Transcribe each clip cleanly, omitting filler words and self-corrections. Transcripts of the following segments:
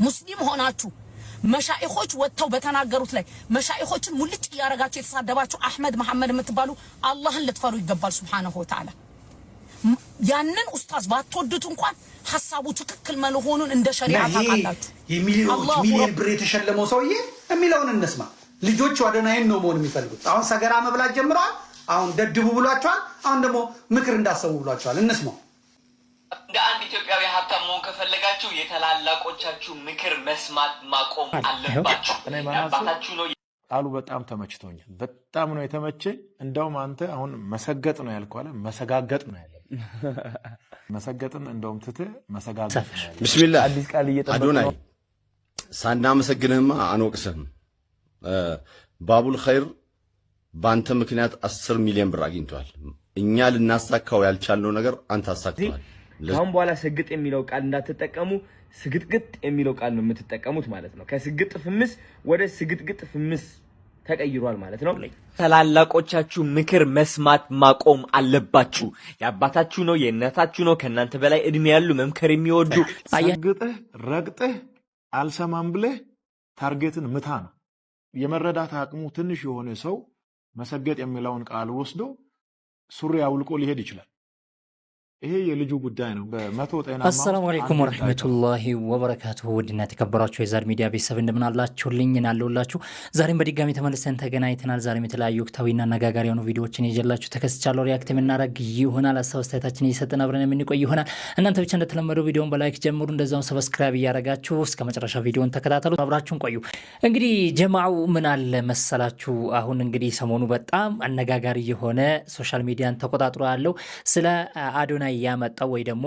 ሙስሊም ሆናችሁ መሻይኾች ወጥተው በተናገሩት ላይ መሻይኾችን ሙልጭ ያረጋችሁ የተሳደባችሁ አህመድ መሐመድ የምትባሉ አላህን ልትፈሩ ይገባል ሱብሃነሁ ወተዓላ። ያንን ኡስታዝ ባትወዱት እንኳን ሐሳቡ ትክክል መሆኑን እንደ ሸሪዓ ታውቃላችሁ። ሚሊዮን ብር የተሸለመው ሰውዬ የሚለውን እንስማ። ልጆቹ አዶናይን ነው መሆን የሚፈልጉት። አሁን ሰገራ መብላት ጀምረዋል። አሁን ደድቡ ብሏቸዋል። አሁን ደግሞ ምክር እንዳሰቡ ብሏቸዋል። እንስማው። እንደ አንድ ኢትዮጵያዊ ሀብታም መሆን ከፈለጋችሁ የተላላቆቻችሁ ምክር መስማት ማቆም አለባችሁ። አባታችሁ ነው። ቃሉ በጣም ተመችቶኛል። በጣም ነው የተመቸኝ። እንደውም አንተ አሁን መሰገጥ ነው ያልከው አለ መሰጋገጥ ነው ያለው። መሰገጥን እንደውም ትተህ መሰጋገጥ ነው ያለው። ቢስሚላህ አዶናይ ሳናመሰግንህማ አንወቅስህም። ባቡል ኸይር በአንተ ምክንያት 10 ሚሊዮን ብር አግኝቷል። እኛ ልናሳካው ያልቻልነው ነገር አንተ አሳክተዋል። አሁን በኋላ ስግጥ የሚለው ቃል እንዳትጠቀሙ፣ ስግጥግጥ የሚለው ቃል ነው የምትጠቀሙት ማለት ነው። ከስግጥ ፍምስ ወደ ስግጥግጥ ፍምስ ተቀይሯል ማለት ነው። ታላላቆቻችሁ ምክር መስማት ማቆም አለባችሁ። የአባታችሁ ነው፣ የእናታችሁ ነው፣ ከእናንተ በላይ እድሜ ያሉ መምከር የሚወዱ ሰግጥህ ረግጥህ አልሰማም ብለህ ታርጌትን ምታ ነው። የመረዳት አቅሙ ትንሽ የሆነ ሰው መሰገጥ የሚለውን ቃል ወስዶ ሱሪ አውልቆ ሊሄድ ይችላል። ይሄ የልጁ ጉዳይ ነው። በመቶ ጤና አሰላሙ አለይኩም ወራህመቱላሂ ወበረካቱሁ። ውድና ተከበራችሁ የዛድ ሚዲያ ቤተሰብ እንደምን አላችሁልኝ? እናለሁላችሁ። ዛሬም በድጋሚ ተመልሰን ተገናኝተናል። ዛሬም የተለያዩ ወቅታዊና አነጋጋሪ የሆኑ ቪዲዮዎችን ይዤላችሁ ተከስቻለሁ። ሪአክት የምናደርግ ይሆናል። አስተያየታችንን እየሰጠን አብረን የምንቆይ ይሆናል። እናንተ ብቻ እንደተለመደው ቪዲዮውን በላይክ ጀምሩ፣ እንደዛው ሰብስክራይብ እያደረጋችሁ እስከ መጨረሻ ቪዲዮውን ተከታተሉ፣ አብራችሁን ቆዩ። እንግዲህ ጀማዓው ምን አለ መሰላችሁ፣ አሁን እንግዲህ ሰሞኑ በጣም አነጋጋሪ የሆነ ሶሻል ሚዲያን ተቆጣጥሮ ያለው ስለ አዶናይ ያመጣው ወይ ደግሞ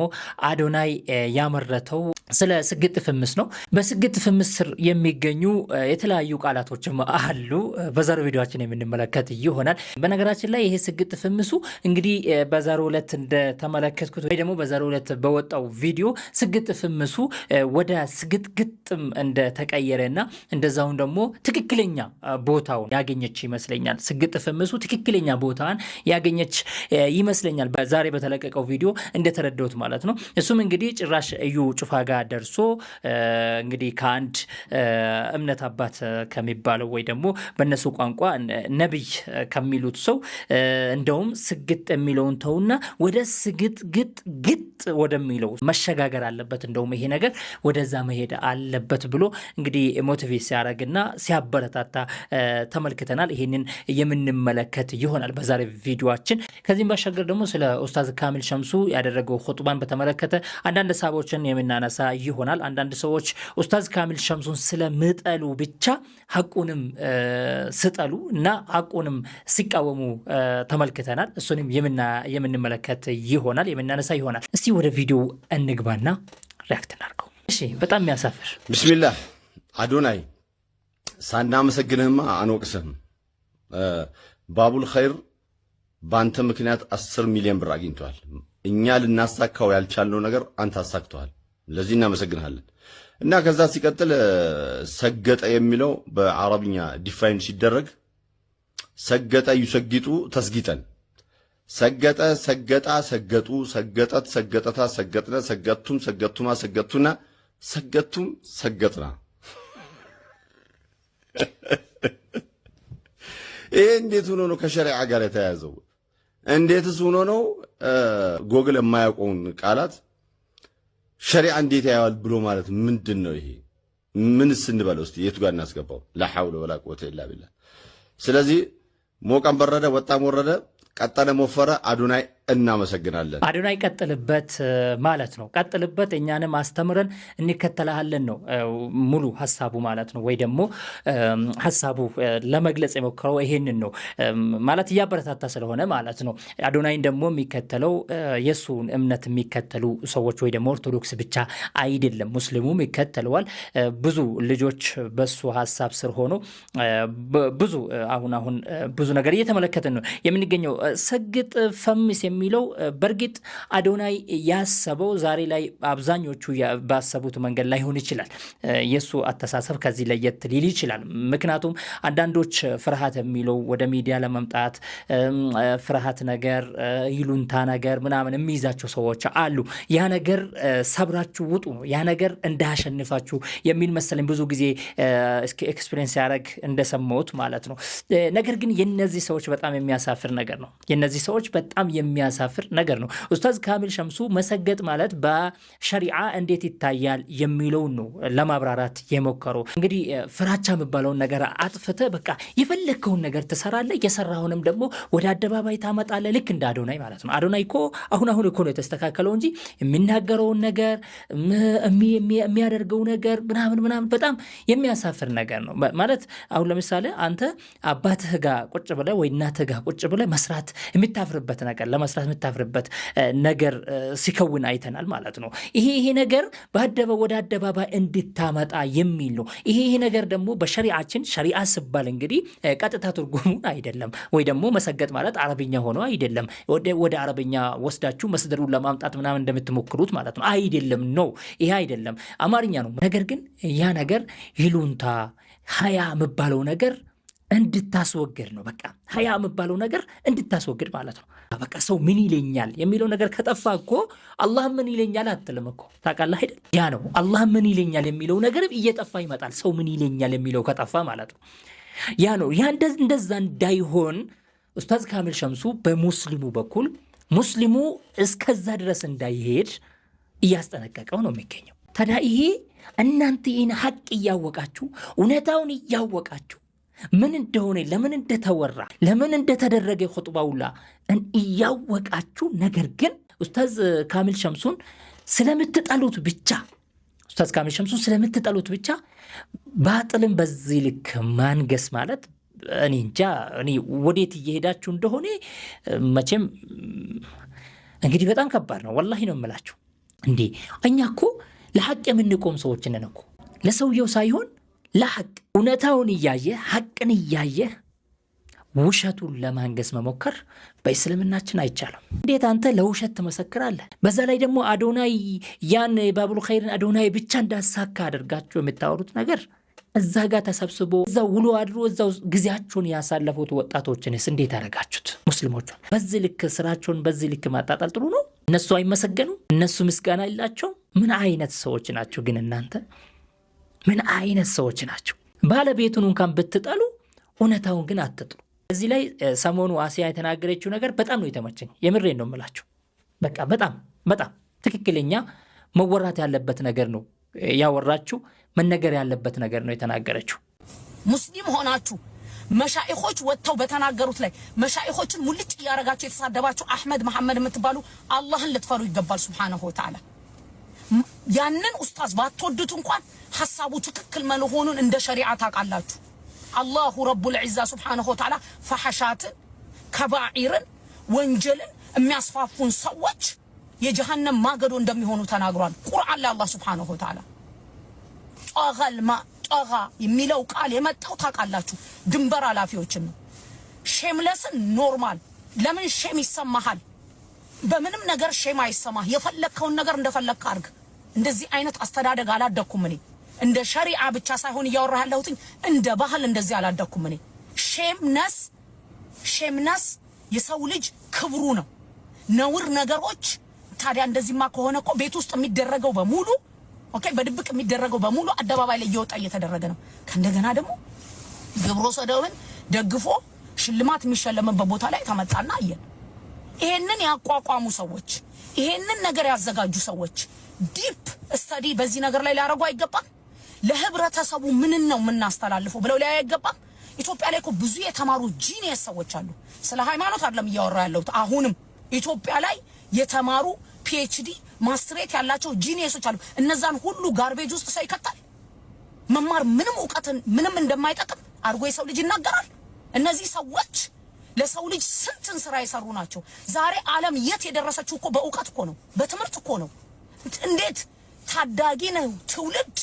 አዶናይ ያመረተው ስለ ስግጥ ፍምስ ነው። በስግጥ ፍምስ ስር የሚገኙ የተለያዩ ቃላቶችም አሉ። በዛሬው ቪዲዮአችን የምንመለከት ይሆናል። በነገራችን ላይ ይሄ ስግጥ ፍምሱ እንግዲህ በዛሬው ዕለት እንደተመለከትኩት ወይ ደግሞ በዛሬው ዕለት በወጣው ቪዲዮ ስግጥ ፍምሱ ወደ ስግጥግጥም እንደተቀየረና እንደዛውን ደግሞ ትክክለኛ ቦታውን ያገኘች ይመስለኛል። ስግጥ ፍምሱ ትክክለኛ ቦታን ያገኘች ይመስለኛል በዛሬ በተለቀቀው ቪዲዮ እንደተረዳሁት ማለት ነው። እሱም እንግዲህ ጭራሽ እዩ ጩፋ ጋር ደርሶ እንግዲህ ከአንድ እምነት አባት ከሚባለው ወይ ደግሞ በእነሱ ቋንቋ ነብይ ከሚሉት ሰው እንደውም ስግጥ የሚለውን ተውና ወደ ስግጥግጥ ወደሚለው መሸጋገር አለበት፣ እንደውም ይሄ ነገር ወደዛ መሄድ አለበት ብሎ እንግዲህ ሞቲቬት ሲያደርግና ሲያበረታታ ተመልክተናል። ይሄንን የምንመለከት ይሆናል በዛሬ ቪዲዮአችን። ከዚህም ባሻገር ደግሞ ስለ ኡስታዝ ካሚል ሸምሱ ያደረገው ኹጥባን በተመለከተ አንዳንድ ሀሳቦችን የምናነሳ ይሆናል። አንዳንድ ሰዎች ኡስታዝ ካሚል ሸምሱን ስለምጠሉ ብቻ ሐቁንም ስጠሉ እና ሐቁንም ሲቃወሙ ተመልክተናል። እሱንም የምንመለከት ይሆናል፣ የምናነሳ ይሆናል። እስቲ ወደ ቪዲዮ እንግባና ሪአክት እናድርገው። እሺ፣ በጣም የሚያሳፍር ቢስሚላህ አዶናይ ሳናመሰግንህማ አንወቅስህም። ባቡል ኸይር በአንተ ምክንያት 10 ሚሊዮን ብር አግኝቷል። እኛ ልናሳካው ያልቻልነው ነገር አንተ አሳክተዋል። ለዚህ እናመሰግንሃለን። እና ከዛ ሲቀጥል ሰገጠ የሚለው በአረብኛ ዲፋይን ሲደረግ ሰገጠ ይሰግጡ ተስጊጠን፣ ሰገጠ ሰገጣ ሰገጡ፣ ሰገጠት ሰገጠታ ሰገጥነ፣ ሰገቱም ሰገቱማ ሰገቱና፣ ሰገቱም ሰገጥና። ይሄ እንዴት ሆኖ ነው ከሸሪዓ ጋር የተያያዘው? እንዴትስ ሆኖ ነው ጎግል የማያውቀውን ቃላት ሸሪዓ እንዴት ያያዋል ብሎ ማለት ምንድን ነው? ይሄ ምንስ እንበለው እስቲ የቱ ጋር እናስገባው? ላ ሐውለ ወላ ቁወተ ኢላ ቢላህ። ስለዚህ ሞቀን በረደ ወጣም ወረደ ቀጠለ ሞፈረ አዶናይ እናመሰግናለን። አዶናይ ቀጥልበት ማለት ነው። ቀጥልበት፣ እኛንም አስተምረን እንከተልሃለን ነው ሙሉ ሐሳቡ ማለት ነው። ወይ ደግሞ ሐሳቡ ለመግለጽ የሞከረው ይሄንን ነው ማለት እያበረታታ ስለሆነ ማለት ነው። አዶናይን ደግሞ የሚከተለው የሱን እምነት የሚከተሉ ሰዎች ወይ ደግሞ ኦርቶዶክስ ብቻ አይደለም፣ ሙስሊሙም ይከተለዋል። ብዙ ልጆች በሱ ሐሳብ ስር ሆኖ ብዙ አሁን ብዙ ነገር እየተመለከትን ነው የምንገኘው። ሰግጥ ፈምስ የሚለው በርግጥ አዶናይ ያሰበው ዛሬ ላይ አብዛኞቹ ባሰቡት መንገድ ላይሆን ይችላል። የሱ አተሳሰብ ከዚህ ለየት ሊል ይችላል። ምክንያቱም አንዳንዶች ፍርሃት የሚለው ወደ ሚዲያ ለመምጣት ፍርሃት ነገር ይሉንታ ነገር ምናምን የሚይዛቸው ሰዎች አሉ። ያ ነገር ሰብራችሁ ውጡ ነው፣ ያ ነገር እንዳያሸንፋችሁ የሚል መሰለኝ ብዙ ጊዜ ኤክስፒሪየንስ ያደረግ እንደሰማሁት ማለት ነው። ነገር ግን የነዚህ ሰዎች በጣም የሚያሳፍር ነገር ነው። የነዚህ ሰዎች በጣም የሚያሳፍር ነገር ነው። ኡስታዝ ካሚል ሸምሱ መሰገጥ ማለት በሸሪዓ እንዴት ይታያል የሚለውን ነው ለማብራራት የሞከሩ። እንግዲህ ፍራቻ የሚባለውን ነገር አጥፍተ በቃ የፈለከውን ነገር ትሰራለህ፣ የሰራውንም ደግሞ ወደ አደባባይ ታመጣለህ። ልክ እንደ አዶናይ ማለት ነው። አዶናይ እኮ አሁን እኮ ነው የተስተካከለው እንጂ የሚናገረውን ነገር የሚያደርገው ነገር ምናምን በጣም የሚያሳፍር ነገር ነው ማለት። አሁን ለምሳሌ አንተ አባትህ ጋር ቁጭ ብለህ ወይ እናትህ ጋር ቁጭ ብለህ መስራት የምታፍርበት ነገር ለመስራት የምታፍርበት ነገር ሲከውን አይተናል ማለት ነው። ይሄ ነገር ወደ አደባባይ እንድታመጣ የሚል ነው። ይሄ ነገር ደግሞ በሸሪዓችን ሸሪዓ ሲባል እንግዲህ ቀጥታ ትርጉሙን አይደለም ወይ ደግሞ መሰገጥ ማለት አረብኛ ሆኖ አይደለም ወደ አረብኛ ወስዳችሁ መስደሩን ለማምጣት ምናምን እንደምትሞክሩት ማለት ነው። አይደለም ነው፣ ይሄ አይደለም አማርኛ ነው። ነገር ግን ያ ነገር ይሉንታ ሀያ የሚባለው ነገር እንድታስወግድ ነው። በቃ ሀያ የሚባለው ነገር እንድታስወግድ ማለት ነው። በቃ ሰው ምን ይለኛል የሚለው ነገር ከጠፋ እኮ አላህ ምን ይለኛል አትልም እኮ ታውቃለህ አይደል? ያ ነው አላህ ምን ይለኛል የሚለው ነገር እየጠፋ ይመጣል። ሰው ምን ይለኛል የሚለው ከጠፋ ማለት ነው። ያ ነው ያ እንደዛ እንዳይሆን ኡስታዝ ካሚል ሸምሱ በሙስሊሙ በኩል ሙስሊሙ እስከዛ ድረስ እንዳይሄድ እያስጠነቀቀው ነው የሚገኘው። ታዲያ ይሄ እናንተ ይህን ሀቅ እያወቃችሁ እውነታውን እያወቃችሁ ምን እንደሆነ ለምን እንደተወራ ለምን እንደተደረገ ኹጥባውላ እያወቃችሁ ነገር ግን ኡስታዝ ካሚል ሸምሱን ስለምትጠሉት ብቻ ባጥልም በዚህ ልክ ማንገስ ማለት እኔ እንጃ። እኔ ወዴት እየሄዳችሁ እንደሆነ መቼም እንግዲህ በጣም ከባድ ነው። ወላሂ ነው የምላችሁ። እንዴ እኛ እኮ ለሐቅ የምንቆም ሰዎች ነን እኮ ለሰውየው ሳይሆን ለሐቅ እውነታውን እያየ ሐቅን እያየ ውሸቱን ለማንገስ መሞከር በእስልምናችን አይቻልም። እንዴት አንተ ለውሸት ትመሰክራለህ? በዛ ላይ ደግሞ አዶናይ ያን ባቡል ኸይርን አዶናይ ብቻ እንዳሳካ አድርጋችሁ የምታወሩት ነገር እዛ ጋር ተሰብስቦ እዛው ውሎ አድሮ እዛው ጊዜያቸውን ያሳለፉት ወጣቶችንስ እንዴት አደረጋችሁት? ሙስሊሞቹን በዚህ ልክ ስራቸውን በዚህ ልክ ማጣጣል ጥሩ ነው? እነሱ አይመሰገኑ? እነሱ ምስጋና የላቸው? ምን አይነት ሰዎች ናቸው ግን እናንተ? ምን አይነት ሰዎች ናቸው? ባለቤቱን እንኳን ብትጠሉ እውነታውን ግን አትጥሉ። እዚህ ላይ ሰሞኑ አሲያ የተናገረችው ነገር በጣም ነው የተመቸኝ። የምሬን ነው የምላችሁ። በቃ በጣም ትክክለኛ መወራት ያለበት ነገር ነው ያወራችሁ፣ መነገር ያለበት ነገር ነው የተናገረችው። ሙስሊም ሆናችሁ መሻይኾች ወጥተው በተናገሩት ላይ መሻይኾችን ሙልጭ ያረጋችሁ የተሳደባችሁ አህመድ መሐመድ የምትባሉ አላህን ልትፈሩ ይገባል ሱብሃነሁ ወተዓላ። ያንን ኡስታዝ ባትወዱት እንኳን ሐሳቡ ትክክል መሆኑን እንደ ሸሪዓ ታውቃላችሁ። አላሁ ረቡል ዒዛ ሱብሃነሁ ወተዓላ ፈሐሻትን ከባኢርን ወንጀልን የሚያስፋፉን ሰዎች የጀሃነም ማገዶ እንደሚሆኑ ተናግሯል ቁርአን ላይ አላህ ሱብሃነሁ ወተዓላ። ጠጋ የሚለው ቃል የመጣው ታውቃላችሁ ድንበር ኃላፊዎችን ነው። ሼምለስን ኖርማል ለምን ሼም ይሰማሃል? በምንም ነገር ሼም አይሰማህ። የፈለከውን ነገር እንደፈለክ አድርግ። እንደዚህ አይነት አስተዳደግ አላደኩም እኔ። እንደ ሸሪዓ ብቻ ሳይሆን እያወራህ ያለሁት እንደ ባህል እንደዚህ አላደኩም እኔ። ሼምነስ የሰው ልጅ ክብሩ ነው። ነውር ነገሮች ታዲያ እንደዚህማ ከሆነ እኮ ቤት ውስጥ የሚደረገው በሙሉ ኦኬ፣ በድብቅ የሚደረገው በሙሉ አደባባይ ላይ እየወጣ እየተደረገ ነው። ከእንደገና ደግሞ ግብረ ሰዶምን ደግፎ ሽልማት የሚሸለምበት ቦታ ላይ ተመጣና አየን። ይሄንን ያቋቋሙ ሰዎች፣ ይሄንን ነገር ያዘጋጁ ሰዎች ዲፕ ስተዲ በዚህ ነገር ላይ ሊያረጉ አይገባም? ለህብረተሰቡ ምን ነው የምናስተላልፈው ብለው ላይ አይገባም? ኢትዮጵያ ላይ እኮ ብዙ የተማሩ ጂኒየስ ሰዎች አሉ። ስለ ሃይማኖት አይደለም እያወራ ያለሁት። አሁንም ኢትዮጵያ ላይ የተማሩ ፒኤችዲ ማስትሬት ያላቸው ጂኒየሶች አሉ። እነዛን ሁሉ ጋርቤጅ ውስጥ ሰው ይከታል። መማር ምንም ዕውቀትን ምንም እንደማይጠቅም አድርጎ የሰው ልጅ ይናገራል። እነዚህ ሰዎች ለሰው ልጅ ስንትን ስራ የሰሩ ናቸው። ዛሬ ዓለም የት የደረሰችው እኮ በእውቀት እኮ ነው፣ በትምህርት እኮ ነው። እንዴት ታዳጊ ነው ትውልድ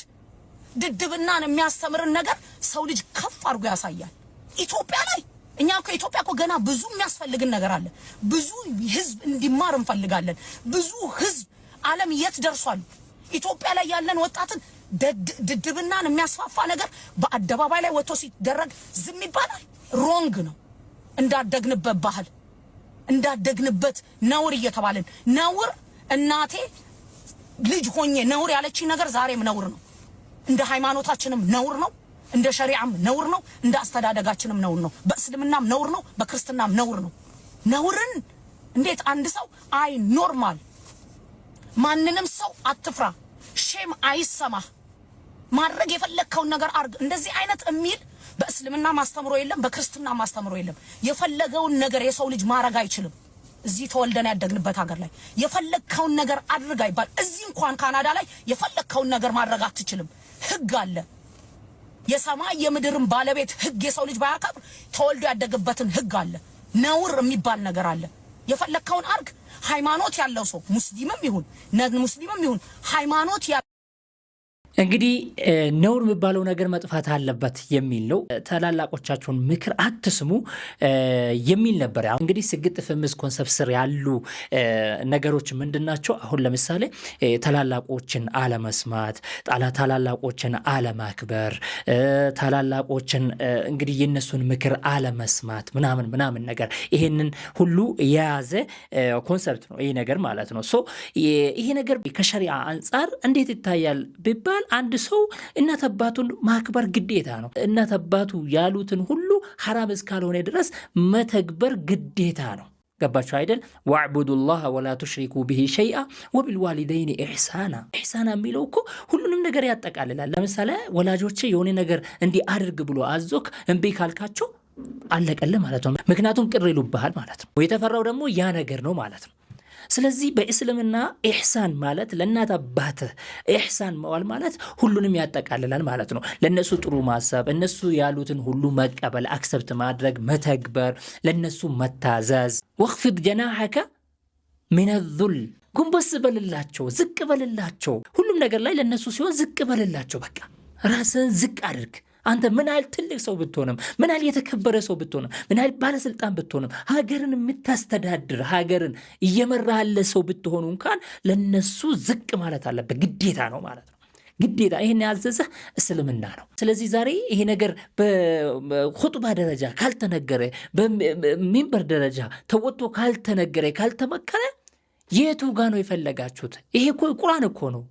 ድድብናን የሚያስተምርን ነገር ሰው ልጅ ከፍ አድርጎ ያሳያል። ኢትዮጵያ ላይ እኛ ከኢትዮጵያ እኮ ገና ብዙ የሚያስፈልግን ነገር አለ። ብዙ ህዝብ እንዲማር እንፈልጋለን። ብዙ ህዝብ ዓለም የት ደርሷል? ኢትዮጵያ ላይ ያለን ወጣትን ድድብናን የሚያስፋፋ ነገር በአደባባይ ላይ ወጥቶ ሲደረግ ዝም ይባላል። ሮንግ ነው። እንዳደግንበት ባህል እንዳደግንበት ነውር እየተባለን ነውር እናቴ ልጅ ሆኜ ነውር ያለችኝ ነገር ዛሬም ነውር ነው። እንደ ሃይማኖታችንም ነውር ነው። እንደ ሸሪዓም ነውር ነው። እንደ አስተዳደጋችንም ነውር ነው። በእስልምናም ነውር ነው። በክርስትናም ነውር ነው። ነውርን እንዴት አንድ ሰው አይ ኖርማል ማንንም ሰው አትፍራ ሼም አይሰማህ ማድረግ የፈለከውን ነገር አርግ እንደዚህ አይነት የሚል በእስልምና ማስተምሮ የለም። በክርስትና ማስተምሮ የለም። የፈለገውን ነገር የሰው ልጅ ማድረግ አይችልም። እዚህ ተወልደን ያደግንበት ሀገር ላይ የፈለከውን ነገር አድርግ አይባል። እዚህ እንኳን ካናዳ ላይ የፈለከውን ነገር ማድረግ አትችልም። ህግ አለ። የሰማይ የምድርን ባለቤት ህግ የሰው ልጅ ባያከብር ተወልዶ ያደገበትን ህግ አለ። ነውር የሚባል ነገር አለ። የፈለከውን አርግ። ሃይማኖት ያለው ሰው ሙስሊምም ይሁን ነን ሙስሊምም ይሁን ሃይማኖት እንግዲህ ነውር የሚባለው ነገር መጥፋት አለበት የሚል ነው። ታላላቆቻችሁን ምክር አትስሙ የሚል ነበር። እንግዲህ ስግጥ ፍምስ ኮንሰፕት ስር ያሉ ነገሮች ምንድናቸው? አሁን ለምሳሌ ታላላቆችን አለመስማት፣ ታላላቆችን አለማክበር፣ ታላላቆችን እንግዲህ የነሱን ምክር አለመስማት ምናምን ነገር ይሄንን ሁሉ የያዘ ኮንሰፕት ነው ይሄ ነገር ማለት ነው። ሶ ይሄ ነገር ከሸሪዓ አንፃር እንዴት ይታያል ቢባል አንድ ሰው እናት አባቱን ማክበር ግዴታ ነው። እናት አባቱ ያሉትን ሁሉ ሐራም እስካልሆነ ድረስ መተግበር ግዴታ ነው። ገባችሁ አይደል? ወዕቡዱላህ ወላ ቱሽሪኩ ቢሂ ሸይአ ወቢልዋሊደይን ኢሕሳና። ኢሕሳና የሚለው እኮ ሁሉንም ነገር ያጠቃልላል። ለምሳሌ ወላጆች የሆነ ነገር እንዲህ አድርግ ብሎ አዞክ እምቢ ካልካቸው አለቀልህ ማለት ነው። ምክንያቱም ቅር ይሉብሃል ማለት ነው። የተፈራው ደግሞ ያ ነገር ነው ማለት ነው። ስለዚህ በእስልምና ኢሕሳን ማለት ለእናት አባትህ ኢሕሳን መዋል ማለት ሁሉንም ያጠቃልላል ማለት ነው። ለነሱ ጥሩ ማሰብ፣ እነሱ ያሉትን ሁሉ መቀበል፣ አክሰፕት ማድረግ፣ መተግበር፣ ለነሱ መታዘዝ። ወኽፊድ ጀናሐከ ሚነ ዙል፣ ጉንበስ በልላቸው፣ ዝቅ በልላቸው። ሁሉም ነገር ላይ ለነሱ ሲሆን ዝቅ በልላቸው። በቃ ራስህን ዝቅ አድርግ። አንተ ምን ያህል ትልቅ ሰው ብትሆንም፣ ምን ያህል የተከበረ ሰው ብትሆንም፣ ምን ያህል ባለስልጣን ብትሆንም፣ ሀገርን የምታስተዳድር ሀገርን እየመራ ያለ ሰው ብትሆኑ እንኳን ለነሱ ዝቅ ማለት አለበት፣ ግዴታ ነው ማለት ነው። ግዴታ ይሄን ያዘዘህ እስልምና ነው። ስለዚህ ዛሬ ይሄ ነገር በኹጥባ ደረጃ ካልተነገረ፣ በሚንበር ደረጃ ተወጥቶ ካልተነገረ፣ ካልተመከረ የቱ ጋር ነው የፈለጋችሁት? ይሄ እኮ ቁርአን እኮ ነው።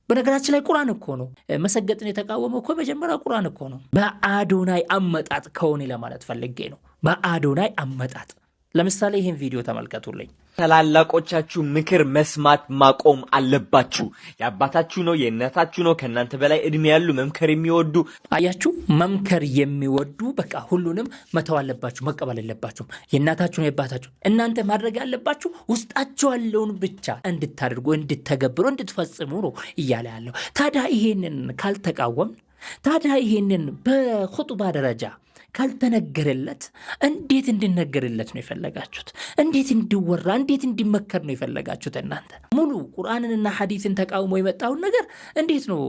በነገራችን ላይ ቁርአን እኮ ነው። መሰገጥን የተቃወመው እኮ መጀመሪያ ቁርአን እኮ ነው። በአዶናይ አመጣጥ ከሆነ ለማለት ፈልጌ ነው። በአዶናይ አመጣጥ። ለምሳሌ ይህን ቪዲዮ ተመልከቱልኝ። ታላላቆቻችሁ ምክር መስማት ማቆም አለባችሁ። የአባታችሁ ነው፣ የእናታችሁ ነው፣ ከእናንተ በላይ እድሜ ያሉ መምከር የሚወዱ አያችሁ፣ መምከር የሚወዱ በቃ ሁሉንም መተው አለባችሁ፣ መቀበል የለባችሁም። የእናታችሁ ነው፣ የአባታችሁ። እናንተ ማድረግ ያለባችሁ ውስጣችሁ ያለውን ብቻ እንድታደርጉ፣ እንድተገብሩ፣ እንድትፈጽሙ ነው እያለ ያለው። ታዲያ ይሄንን ካልተቃወም፣ ታዲያ ይሄንን በኹጥባ ደረጃ ካልተነገረለት እንዴት እንዲነገርለት ነው የፈለጋችሁት? እንዴት እንዲወራ፣ እንዴት እንዲመከር ነው የፈለጋችሁት? እናንተ ሙሉ ቁርአንንና ሐዲስን ተቃውሞ የመጣውን ነገር እንዴት ነው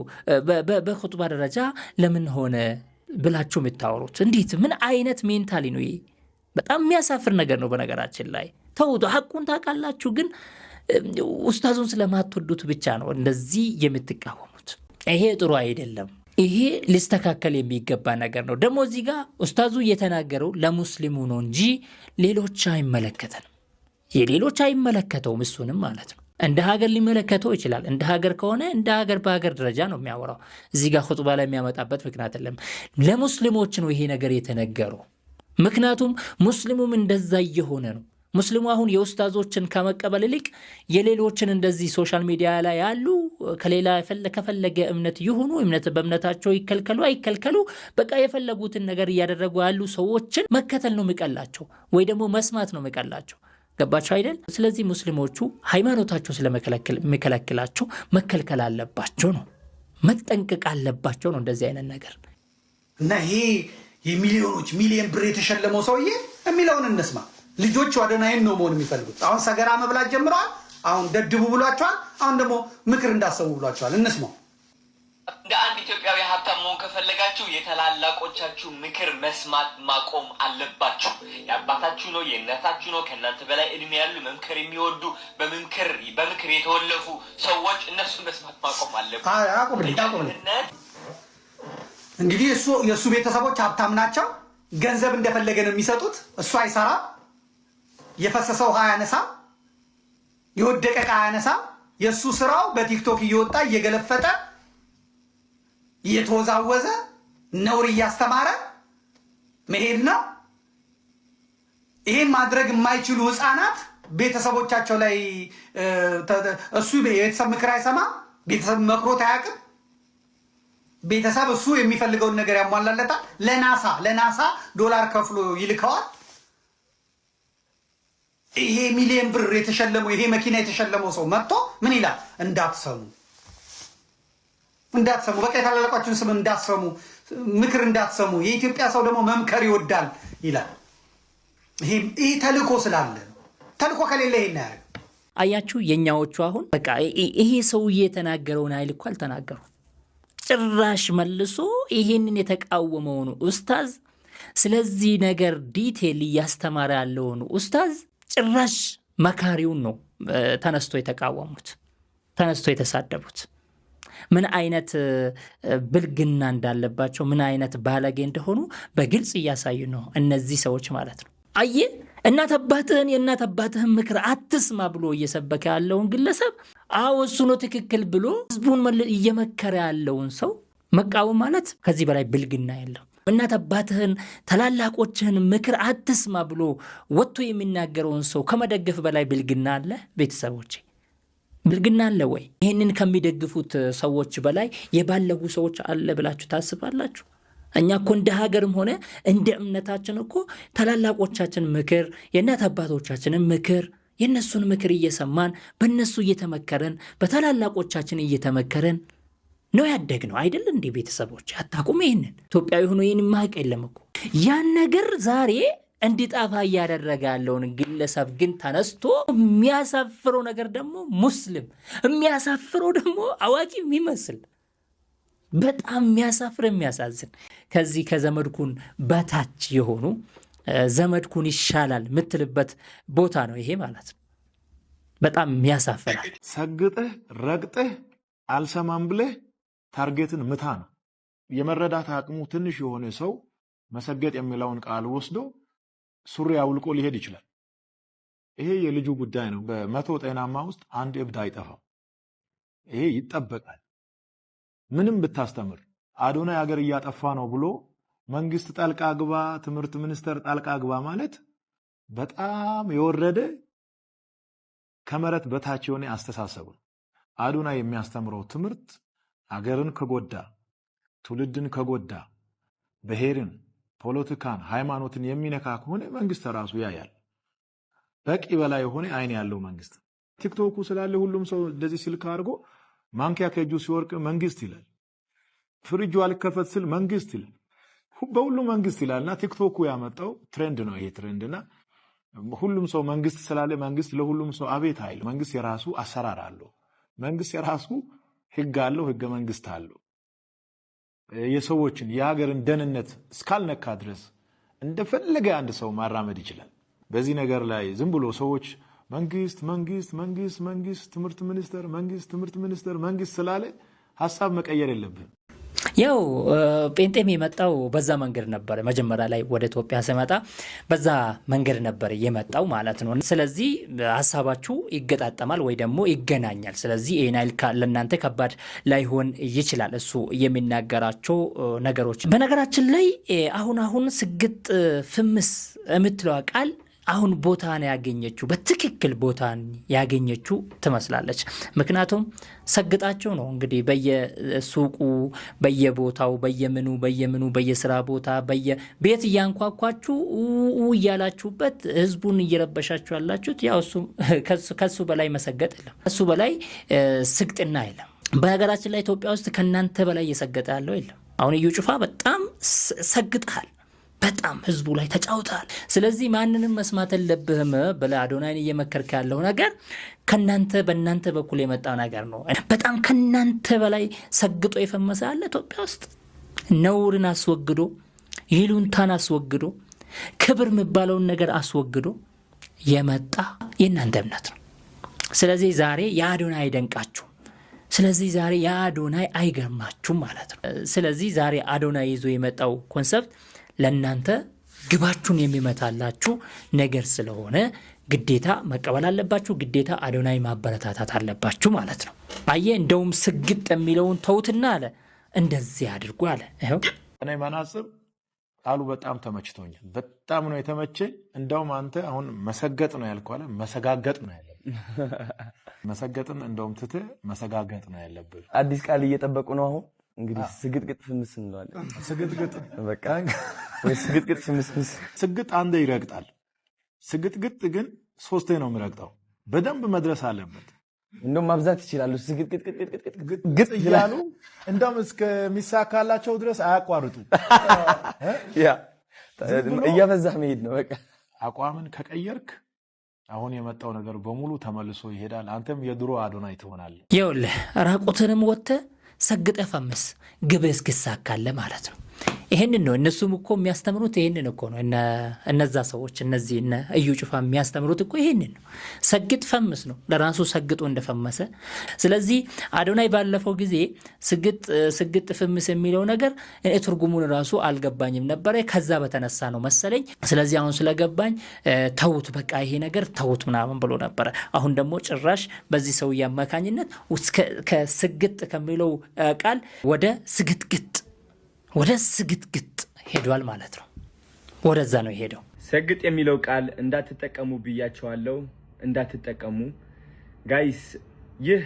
በኹጥባ ደረጃ ለምን ሆነ ብላችሁ የምታወሩት? እንዴት ምን አይነት ሜንታሊ ነው ይሄ? በጣም የሚያሳፍር ነገር ነው። በነገራችን ላይ ተውቱ፣ ሐቁን ታውቃላችሁ፣ ግን ኡስታዙን ስለማትወዱት ብቻ ነው እንደዚህ የምትቃወሙት። ይሄ ጥሩ አይደለም። ይሄ ሊስተካከል የሚገባ ነገር ነው። ደግሞ እዚህ ጋር ኡስታዙ እየተናገረው ለሙስሊሙ ነው እንጂ ሌሎች አይመለከተንም። የሌሎች አይመለከተውም እሱንም ማለት ነው። እንደ ሀገር ሊመለከተው ይችላል። እንደ ሀገር ከሆነ እንደ ሀገር በሀገር ደረጃ ነው የሚያወራው። እዚህ ጋር ኹጥባ ላይ የሚያመጣበት ምክንያት የለም። ለሙስሊሞች ነው ይሄ ነገር የተነገረው። ምክንያቱም ሙስሊሙም እንደዛ እየሆነ ነው። ሙስሊሙ አሁን የኡስታዞችን ከመቀበል ይልቅ የሌሎችን እንደዚህ ሶሻል ሚዲያ ላይ ያሉ ከሌላ ከፈለገ እምነት ይሁኑ እምነት በእምነታቸው ይከልከሉ አይከልከሉ በቃ የፈለጉትን ነገር እያደረጉ ያሉ ሰዎችን መከተል ነው የሚቀላቸው፣ ወይ ደግሞ መስማት ነው የሚቀላቸው። ገባችሁ አይደል? ስለዚህ ሙስሊሞቹ ሃይማኖታቸው ስለመከለክላቸው መከልከል አለባቸው ነው፣ መጠንቀቅ አለባቸው ነው እንደዚህ አይነት ነገር። እና ይሄ የሚሊዮኖች ሚሊዮን ብር የተሸለመው ሰውዬ የሚለውን እንስማ። ልጆቹ አዶናይን ነው መሆን የሚፈልጉት። አሁን ሰገራ መብላት ጀምረዋል። አሁን ደድቡ ብሏቸዋል። አሁን ደግሞ ምክር እንዳሰቡ ብሏቸዋል። እንስማው። እንደ አንድ ኢትዮጵያዊ ሀብታም መሆን ከፈለጋችሁ የታላላቆቻችሁ ምክር መስማት ማቆም አለባችሁ። የአባታችሁ ነው፣ የእናታችሁ ነው፣ ከእናንተ በላይ እድሜ ያሉ መምከር የሚወዱ በምክር የተወለፉ ሰዎች እነሱን መስማት ማቆም አለባችሁ። እንግዲህ የእሱ ቤተሰቦች ሀብታም ናቸው። ገንዘብ እንደፈለገ ነው የሚሰጡት። እሱ አይሰራም። የፈሰሰው ውሃ አያነሳም። የወደቀ ዕቃ አያነሳም። የእሱ ስራው በቲክቶክ እየወጣ እየገለፈጠ እየተወዛወዘ ነውር እያስተማረ መሄድ ነው። ይሄን ማድረግ የማይችሉ ህፃናት ቤተሰቦቻቸው ላይ እሱ የቤተሰብ ምክር አይሰማም። ቤተሰብ መክሮት አያውቅም። ቤተሰብ እሱ የሚፈልገውን ነገር ያሟላለታል። ለናሳ ዶላር ከፍሎ ይልከዋል። ይሄ ሚሊዮን ብር የተሸለመው ይሄ መኪና የተሸለመው ሰው መጥቶ ምን ይላል? እንዳትሰሙ፣ በቃ የታላላቆቻችሁን ስም እንዳትሰሙ፣ ምክር እንዳትሰሙ፣ የኢትዮጵያ ሰው ደግሞ መምከር ይወዳል ይላል። ይሄ ተልእኮ ስላለ፣ ተልእኮ ከሌለ ይሄን ያደርግ። አያችሁ፣ የኛዎቹ አሁን በቃ ይሄ ሰውዬ የተናገረውን ኃይል እኮ አልተናገሩ። ጭራሽ መልሶ ይሄንን የተቃወመውን ኡስታዝ ስለዚህ ነገር ዲቴል እያስተማረ ያለውን ኡስታዝ ጭራሽ መካሪውን ነው ተነስቶ የተቃወሙት፣ ተነስቶ የተሳደቡት። ምን አይነት ብልግና እንዳለባቸው፣ ምን አይነት ባለጌ እንደሆኑ በግልጽ እያሳዩ ነው እነዚህ ሰዎች ማለት ነው። አየ እናት አባትህን የእናት አባትህን ምክር አትስማ ብሎ እየሰበከ ያለውን ግለሰብ አዎ እሱ ነው ትክክል ብሎ ህዝቡን እየመከረ ያለውን ሰው መቃወም ማለት ከዚህ በላይ ብልግና የለም። እናት አባትህን ታላላቆችህን ምክር አትስማ ብሎ ወጥቶ የሚናገረውን ሰው ከመደገፍ በላይ ብልግና አለ? ቤተሰቦቼ ብልግና አለ ወይ? ይህንን ከሚደግፉት ሰዎች በላይ የባለጉ ሰዎች አለ ብላችሁ ታስባላችሁ? እኛ እኮ እንደ ሀገርም ሆነ እንደ እምነታችን እኮ ታላላቆቻችን ምክር፣ የእናት አባቶቻችንን ምክር፣ የእነሱን ምክር እየሰማን በእነሱ እየተመከረን በታላላቆቻችን እየተመከረን ነው ያደግነው አይደል እንዴ? ቤተሰቦች አታቁም? ይህንን ኢትዮጵያዊ ሆኖ ይህን ማቅ የለም እኮ። ያን ነገር ዛሬ እንዲጣፋ እያደረገ ያለውን ግለሰብ ግን ተነስቶ የሚያሳፍረው ነገር ደግሞ ሙስሊም የሚያሳፍረው ደግሞ አዋቂ የሚመስል በጣም የሚያሳፍር የሚያሳዝን ከዚህ ከዘመድኩን በታች የሆኑ ዘመድኩን ይሻላል የምትልበት ቦታ ነው ይሄ ማለት ነው። በጣም ያሳፍራል። ሰግጠህ ረግጠህ አልሰማም ብለህ ታርጌትን ምታ ነው። የመረዳት አቅሙ ትንሽ የሆነ ሰው መሰገጥ የሚለውን ቃል ወስዶ ሱሪ አውልቆ ሊሄድ ይችላል። ይሄ የልጁ ጉዳይ ነው። በመቶ ጤናማ ውስጥ አንድ እብድ አይጠፋም። ይሄ ይጠበቃል። ምንም ብታስተምር አዶናይ ሀገር እያጠፋ ነው ብሎ መንግስት ጣልቃ ግባ፣ ትምህርት ሚኒስቴር ጣልቃ ግባ ማለት በጣም የወረደ ከመሬት በታች የሆነ አስተሳሰብ ነው። አዶናይ የሚያስተምረው ትምህርት አገርን ከጎዳ፣ ትውልድን ከጎዳ፣ ብሔርን፣ ፖለቲካን፣ ሃይማኖትን የሚነካ ከሆነ መንግስት ራሱ ያያል። በቂ በላይ የሆነ አይን ያለው መንግስት። ቲክቶኩ ስላለ ሁሉም ሰው እንደዚህ ስልክ አድርጎ ማንኪያ ከእጁ ሲወርቅ መንግስት ይላል። ፍሪጁ አልከፈት ስል መንግስት ይላል። በሁሉ መንግስት ይላልና ቲክቶኩ ያመጣው ትሬንድ ነው። ይሄ ትሬንድና ሁሉም ሰው መንግስት ስላለ መንግስት ለሁሉም ሰው አቤት አይል። መንግስት የራሱ አሰራር አለው። መንግስት የራሱ ህግ አለው፣ ህገ መንግስት አለው። የሰዎችን የሀገርን ደህንነት እስካልነካ ድረስ እንደፈለገ አንድ ሰው ማራመድ ይችላል። በዚህ ነገር ላይ ዝም ብሎ ሰዎች መንግስት ትምህርት ሚኒስቴር መንግስት ስላለ ሀሳብ መቀየር የለብህም። ያው ጴንጤም የመጣው በዛ መንገድ ነበር። መጀመሪያ ላይ ወደ ኢትዮጵያ ሲመጣ በዛ መንገድ ነበር የመጣው ማለት ነው። ስለዚህ ሀሳባችሁ ይገጣጠማል ወይ ደግሞ ይገናኛል። ስለዚህ ይናይል ለእናንተ ከባድ ላይሆን ይችላል እሱ የሚናገራቸው ነገሮች። በነገራችን ላይ አሁን ስግጥ ፍምስ የምትለዋ ቃል አሁን ቦታን ያገኘችው በትክክል ቦታን ያገኘችው ትመስላለች። ምክንያቱም ሰግጣቸው ነው እንግዲህ በየሱቁ በየቦታው በየምኑ በየስራ ቦታ በየቤት እያንኳኳችሁ እያላችሁበት ህዝቡን እየረበሻችሁ ያላችሁት ያው እሱ ከሱ በላይ መሰገጥ የለም፣ ከሱ በላይ ስግጥና የለም። በሀገራችን ላይ ኢትዮጵያ ውስጥ ከናንተ በላይ እየሰገጠ ያለው የለም። አሁን እዩ ጩፋ በጣም ሰግጠሃል። በጣም ህዝቡ ላይ ተጫውተሃል። ስለዚህ ማንንም መስማት የለብህም ብለህ አዶናይን እየመከርክ ያለው ነገር በእናንተ በኩል የመጣ ነገር ነው። በጣም ከናንተ በላይ ሰግጦ የፈመሰ አለ ኢትዮጵያ ውስጥ። ነውርን አስወግዶ ይሉንታን አስወግዶ ክብር የሚባለውን ነገር አስወግዶ የመጣ የእናንተ እምነት ነው። ስለዚህ ዛሬ የአዶናይ አይደንቃችሁም። ስለዚህ ዛሬ የአዶናይ አይገርማችሁም ማለት ነው። ስለዚህ ዛሬ አዶናይ ይዞ የመጣው ኮንሰፕት ለእናንተ ግባችሁን የሚመታላችሁ ነገር ስለሆነ ግዴታ መቀበል አለባችሁ። ግዴታ አዶናይ ማበረታታት አለባችሁ ማለት ነው። አየህ እንደውም ስግጥ የሚለውን ተውትና አለ እንደዚህ አድርጉ አለ። ይኸው እኔ መናጽር ቃሉ በጣም ተመችቶኛል። በጣም ነው የተመቸኝ። እንደውም አንተ አሁን መሰገጥ ነው ያልከው አለ መሰጋገጥ ነው ያለብህ። መሰገጥን እንደውም ትተህ መሰጋገጥ ነው ያለብህ። አዲስ ቃል እየጠበቁ ነው አሁን እንግዲህ ስግጥግጥ ፍምስ እንለዋለን። ስግጥግጥ በቃ ወይ ስግጥግጥ ፍምስምስ። ስግጥ አንዴ ይረግጣል። ስግጥግጥ ግን ሶስቴ ነው የሚረግጠው። በደንብ መድረስ አለበት። እንደውም ማብዛት ይችላሉ። ስግጥግጥ እያሉ እንደውም እስከሚሳካላቸው ድረስ አያቋርጡ። ያ እያበዛህ መሄድ ነው በቃ። አቋምን ከቀየርክ አሁን የመጣው ነገር በሙሉ ተመልሶ ይሄዳል። አንተም የድሮ አዶናይ ትሆናለህ። ይኸውልህ ራቁትንም ወጥተህ ሰግጠህ ፈምስ ግብህ እስኪሳካልህ ማለት ነው። ይሄንን ነው እነሱም እኮ የሚያስተምሩት። ይሄንን እኮ ነው እነዛ ሰዎች እነዚህ እዩ ጩፋ የሚያስተምሩት እኮ ይሄንን ነው። ሰግጥ ፈምስ ነው ለራሱ ሰግጦ እንደፈመሰ። ስለዚህ አዶናይ ባለፈው ጊዜ ስግጥ ፍምስ የሚለው ነገር እኔ ትርጉሙን ራሱ አልገባኝም ነበረ። ከዛ በተነሳ ነው መሰለኝ። ስለዚህ አሁን ስለገባኝ ተውት በቃ ይሄ ነገር ተውት ምናምን ብሎ ነበረ። አሁን ደግሞ ጭራሽ በዚህ ሰውዬ አማካኝነት ከስግጥ ከሚለው ቃል ወደ ስግጥግጥ ሄዷል ማለት ነው። ወደዛ ነው የሄደው። ሰግጥ የሚለው ቃል እንዳትጠቀሙ ብያቸዋለሁ፣ እንዳትጠቀሙ ጋይስ። ይህ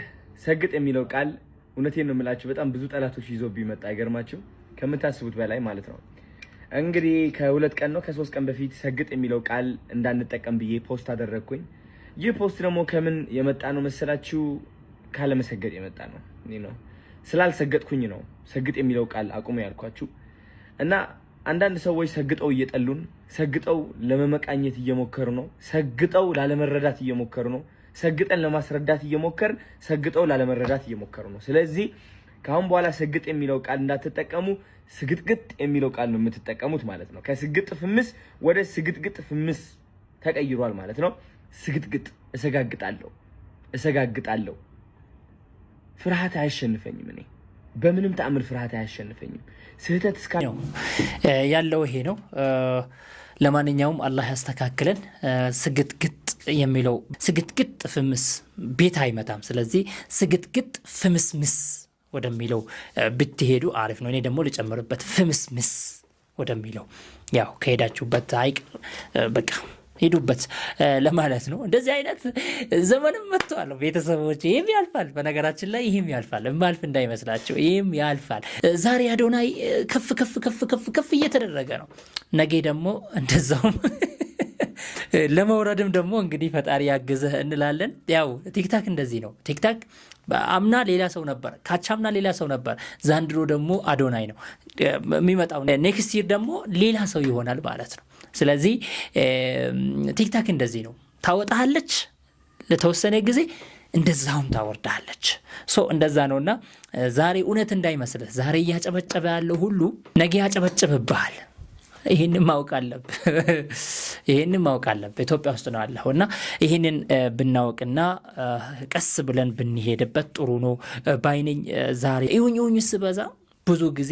ሰግጥ የሚለው ቃል እውነቴን ነው የምላችሁ በጣም ብዙ ጠላቶች ይዞ ቢመጣ አይገርማችሁ? ከምታስቡት በላይ ማለት ነው። እንግዲህ ከ2 ቀን ነው ከ3 ቀን በፊት ሰግጥ የሚለው ቃል እንዳንጠቀም ብዬ ፖስት አደረግኩኝ። ይህ ፖስት ደግሞ ከምን የመጣ ነው መሰላችሁ? ካለመሰገጥ የመጣ ነው ነው ስላልሰገጥኩኝ ነው ሰግጥ የሚለው ቃል አቁሙ ያልኳችሁ። እና አንዳንድ ሰዎች ሰግጠው እየጠሉን፣ ሰግጠው ለመመቃኘት እየሞከሩ ነው፣ ሰግጠው ላለመረዳት እየሞከሩ ነው፣ ሰግጠን ለማስረዳት እየሞከርን ሰግጠው ላለመረዳት እየሞከሩ ነው። ስለዚህ ከአሁን በኋላ ሰግጥ የሚለው ቃል እንዳትጠቀሙ፣ ስግጥግጥ የሚለው ቃል ነው የምትጠቀሙት ማለት ነው። ከስግጥ ፍምስ ወደ ስግጥግጥ ፍምስ ተቀይሯል ማለት ነው። ስግጥግጥ እሰጋግጣለሁ። ፍርሃት አያሸንፈኝም። እኔ በምንም ተአምር ፍርሃት አያሸንፈኝም። ስህተት እስካለው ያለው ይሄ ነው። ለማንኛውም አላህ ያስተካክለን። ስግጥግጥ የሚለው ስግጥግጥ ፍምስ ቤት አይመጣም። ስለዚህ ስግጥግጥ ፍምስምስ ወደሚለው ብትሄዱ አሪፍ ነው። እኔ ደግሞ ልጨምርበት ፍምስምስ ወደሚለው ያው ከሄዳችሁበት አይቀር በቃ ሄዱበት ለማለት ነው። እንደዚህ አይነት ዘመንም መጥቷል ቤተሰቦች። ይህም ያልፋል፣ በነገራችን ላይ ይህም ያልፋል። የማልፍ እንዳይመስላቸው፣ ይህም ያልፋል። ዛሬ አዶናይ ከፍ እየተደረገ ነው። ነገ ደግሞ እንደዛውም ለመውረድም ደግሞ እንግዲህ ፈጣሪ ያግዝህ እንላለን። ያው ቲክታክ እንደዚህ ነው። ቲክታክ አምና ሌላ ሰው ነበር፣ ካቻምና ሌላ ሰው ነበር። ዛንድሮ ደግሞ አዶናይ ነው የሚመጣው። ኔክስት ይር ደግሞ ሌላ ሰው ይሆናል ማለት ነው። ስለዚህ ቲክታክ እንደዚህ ነው። ታወጣለች ለተወሰነ ጊዜ፣ እንደዛውም ታወርዳለች። እንደዛ ነውና ዛሬ እውነት እንዳይመስልህ፣ ዛሬ እያጨበጨበ ያለው ሁሉ ነገ ያጨበጭብብሃል። ይህንን ማወቅ አለብህ። ኢትዮጵያ ውስጥ ነው ያለውና ይህንን ብናውቅና ቀስ ብለን ብንሄድበት ጥሩ ነው ባይነኝ። ዛሬ ይሁኝ ስበዛ ብዙ ጊዜ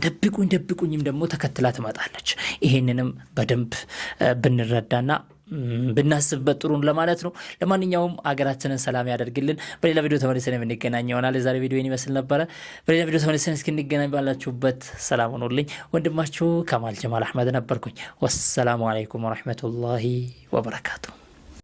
ደብቁኝም ደግሞ ተከትላ ትመጣለች። ይህንንም በደንብ ብንረዳና ብናስብበት ጥሩ ለማለት ነው። ለማንኛውም አገራችንን ሰላም ያደርግልን። በሌላ ቪዲዮ ተመልሰን የምንገናኝ ይሆናል። የዛሬ ቪዲዮ ይመስል ነበረ። በሌላ ቪዲዮ ተመልሰን እስክንገናኝ ባላችሁበት ሰላም ሁኑልኝ። ወንድማችሁ ከማል ጀማል አህመድ ነበርኩኝ። ወሰላሙ አለይኩም ወረሕመቱላሂ ወበረካቱ።